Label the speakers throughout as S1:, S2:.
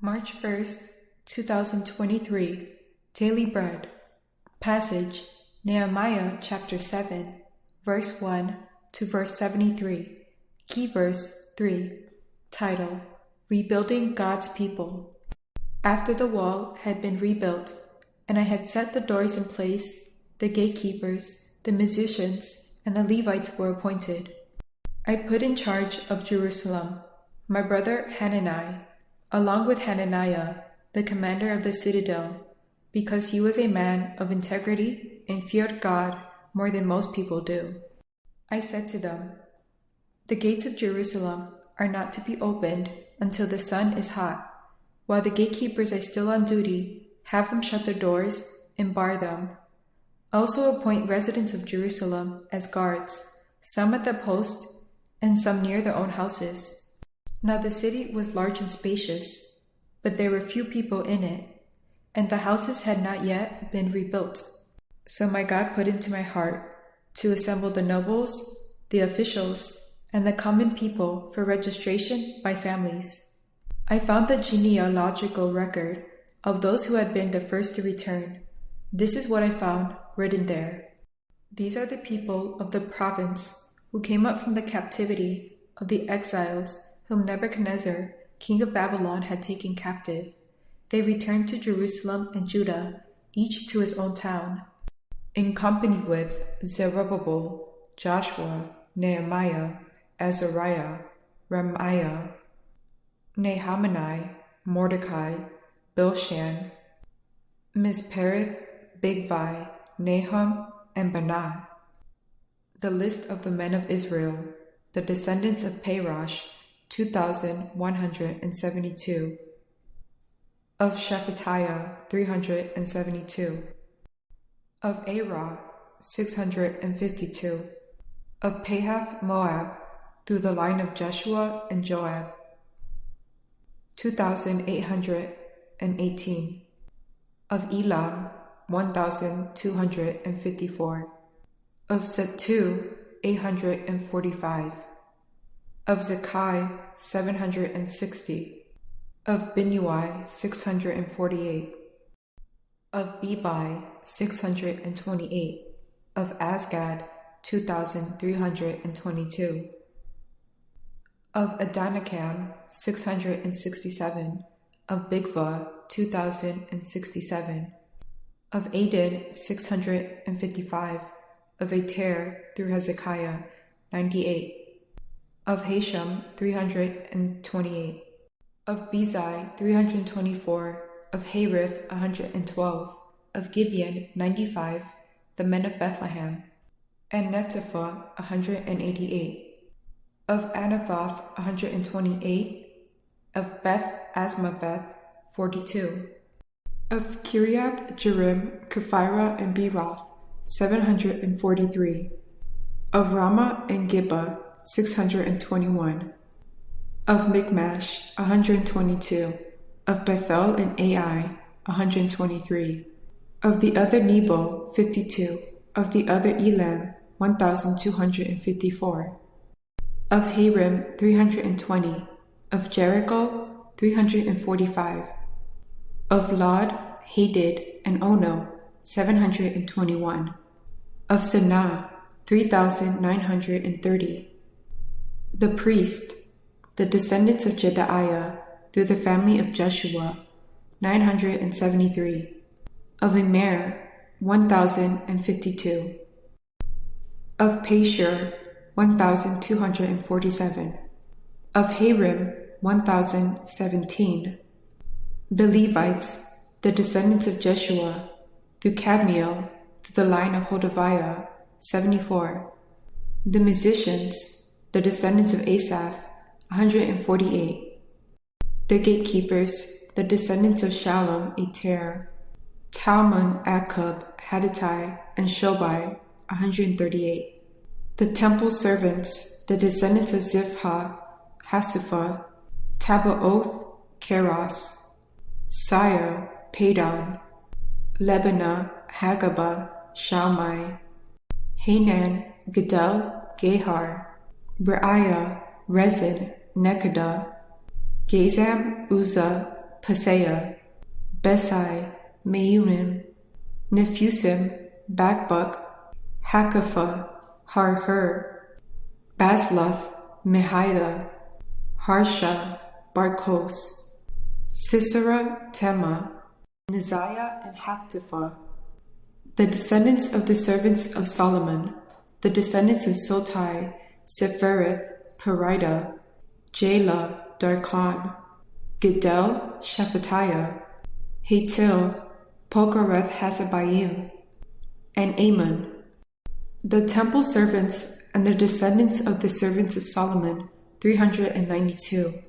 S1: March 1st, 2023, Daily Bread. Passage, Nehemiah chapter 7, verse 1 to verse 73. Key verse 3. Title, Rebuilding God's People. After the wall had been rebuilt, and I had set the doors in place, the gatekeepers, the musicians, and the Levites were appointed. I put in charge of Jerusalem my brother Hanani, along with Hananiah, the commander of the citadel, because he was a man of integrity and feared God more than most people do. I said to them, "The gates of Jerusalem are not to be opened until the sun is hot. While the gatekeepers are still on duty, have them shut their doors and bar them. Also appoint residents of Jerusalem as guards, some at the post and some near their own houses." Now the city was large and spacious, but there were few people in it, and the houses had not yet been rebuilt. So my God put into my heart to assemble the nobles, the officials, and the common people for registration by families. I found the genealogical record of those who had been the first to return. This is what I found written there. These are the people of the province who came up from the captivity of the exiles whom Nebuchadnezzar, king of Babylon, had taken captive. They returned to Jerusalem and Judah, each to his own town, in company with Zerubbabel, Joshua, Nehemiah, Azariah, Ramiah, Nahamani, Mordecai, Bilshan, Mispereth, Bigvai, Nahum, and Banah. The list of the men of Israel, the descendants of Parosh, 2,172. Of Shephatiah, 372. Of Arah, 652. Of Pahath Moab, through the line of Jeshua and Joab, 2,818. Of Elam, 1,254. Of Settu, 845. Of Zekai, 760. Of Binnui, 648. Of Bebai, 628. Of Azgad, 2,322. Of Adonikam, 667. Of Bigvah, 2,067. Of Addon, 655. Of Ater, through Hezekiah, 98. Of Hashem, 328. Of Bezai, 324. Of Harith, 112. Of Gibeon, 95, the men of Bethlehem. And Netopha, 188. Of Anathoth, 128. Of Beth Asmaveth, 42. Of Kiriath Jearim, Kephirah, and Beeroth, 743. Of Ramah and Gibeah, 621. Of Michmash, 122. Of Bethel and Ai, 123. Of the other Nebo, 52. Of the other Elam, 1,254. Of Harim, 320. Of Jericho, 345. Of Lod, Hadid, and Ono, 721. Of Sanaa, 3,930. The priest, the descendants of Jedaiah, through the family of Jeshua, 973. Of Immer, 1,052. Of Pashur, 1,247. Of Harim, 1,017. The Levites, the descendants of Jeshua, through Kadmiel, through the line of Hobaiah, 74. The musicians, the descendants of Asaph, 148. The gatekeepers, the descendants of Shalom, Eter, Talmon, Akkub, Hattutai, and Shobai, 138. The temple servants, the descendants of Ziphah, Hasupha, Tabaoth, Keros, Sire, Padon, Lebanah, Hagabah, Shalmai, Hanan, Gedel, Gehar, Reiah, Rezin, Nekoda, Gazam, Uzzah, Paseah, Besai, Meunim, Nephusim, Bakbuk, Hakkoz, Harhur, Basluth, Mehidah, Harsha, Barkos, Sisera, Tema, Neziah and Hatipha. The descendants of the servants of Solomon, the descendants of Sotai, Sepharith, Perida, Jaela, Darkon, Giddel, Shephatiah, Hatil, Pokereth Hasabayim, and Ammon. The temple servants and the descendants of the servants of Solomon, 392.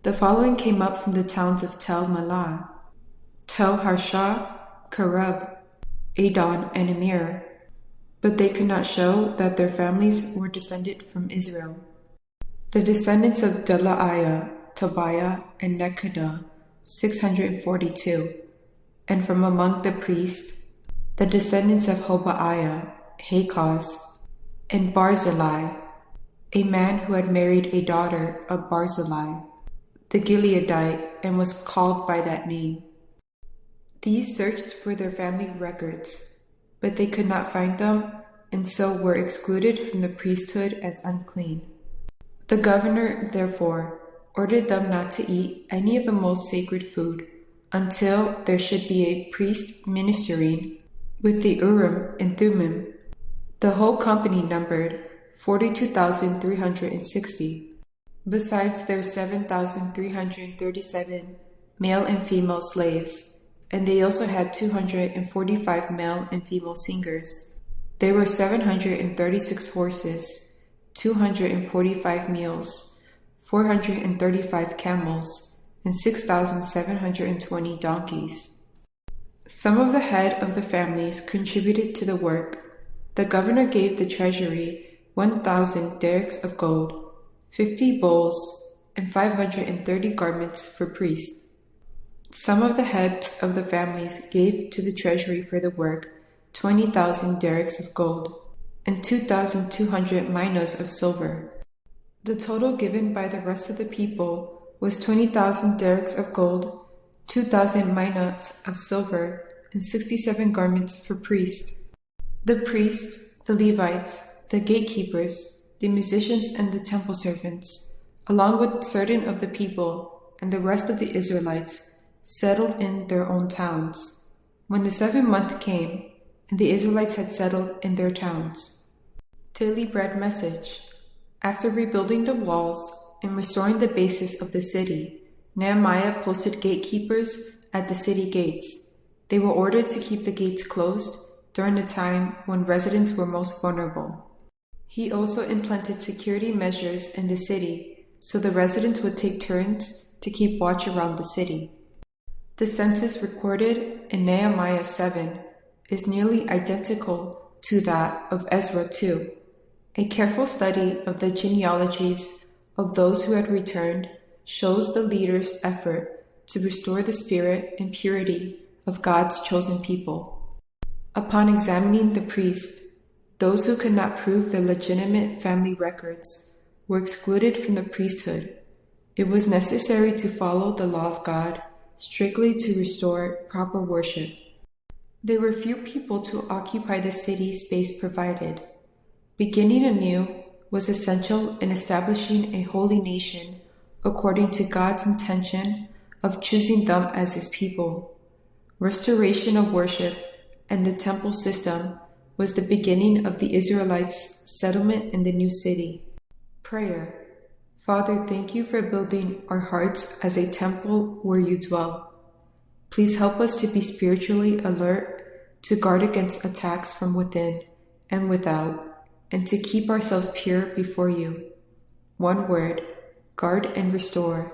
S1: The following came up from the towns of Tel Melah: Tel Harsha, Kerub, Addon and Immer, but they could not show that their families were descended from Israel. The descendants of Delaiah, Tobiah and Nekoda, 642, and from among the priests, the descendants of Hobaiah, Hakkoz and Barzillai, a man who had married a daughter of Barzillai, the Gileadite, and was called by that name. These searched for their family records, but they could not find them, and so were excluded from the priesthood as unclean. The governor, therefore, ordered them not to eat any of the most sacred food until there should be a priest ministering with the Urim and Thummim. The whole company numbered 42,360, besides their 7,337 male and female slaves, and they also had 245 male and female singers. There were 736 horses, 245 mules, 435 camels, and 6,720 donkeys. Some of the head of the families contributed to the work. The governor gave the treasury 1,000 derricks of gold, 50 bowls, and 530 garments for priests. Some of the heads of the families gave to the treasury for the work 20,000 derricks of gold, and 2,200 minas of silver. The total given by the rest of the people was 20,000 derricks of gold, 2,000 minas of silver, and 67 garments for priests. The priests, the Levites, the gatekeepers, the musicians, and the temple servants, along with certain of the people and the rest of the Israelites, settled in their own towns. When the 7th month came, and the Israelites had settled in their towns. Daily bread message. After rebuilding the walls and restoring the basis of the city, Nehemiah posted gatekeepers at the city gates. They were ordered to keep the gates closed during the time when residents were most vulnerable. He also implemented security measures in the city so the residents would take turns to keep watch around the city. The census recorded in Nehemiah 7 is nearly identical to that of Ezra 2. A careful study of the genealogies of those who had returned shows the leaders' effort to restore the spirit and purity of God's chosen people. Upon examining the priests, those who could not prove their legitimate family records were excluded from the priesthood. It was necessary to follow the law of God strictly to restore proper worship. There were few people to occupy the city space provided. Beginning anew was essential in establishing a holy nation according to God's intention of choosing them as his people. Restoration of worship and the temple system was the beginning of the Israelites' settlement in the new city. Prayer. Father, thank you for building our hearts as a temple where you dwell. Please help us to be spiritually alert, to guard against attacks from within and without, and to keep ourselves pure before you. One word, guard and restore.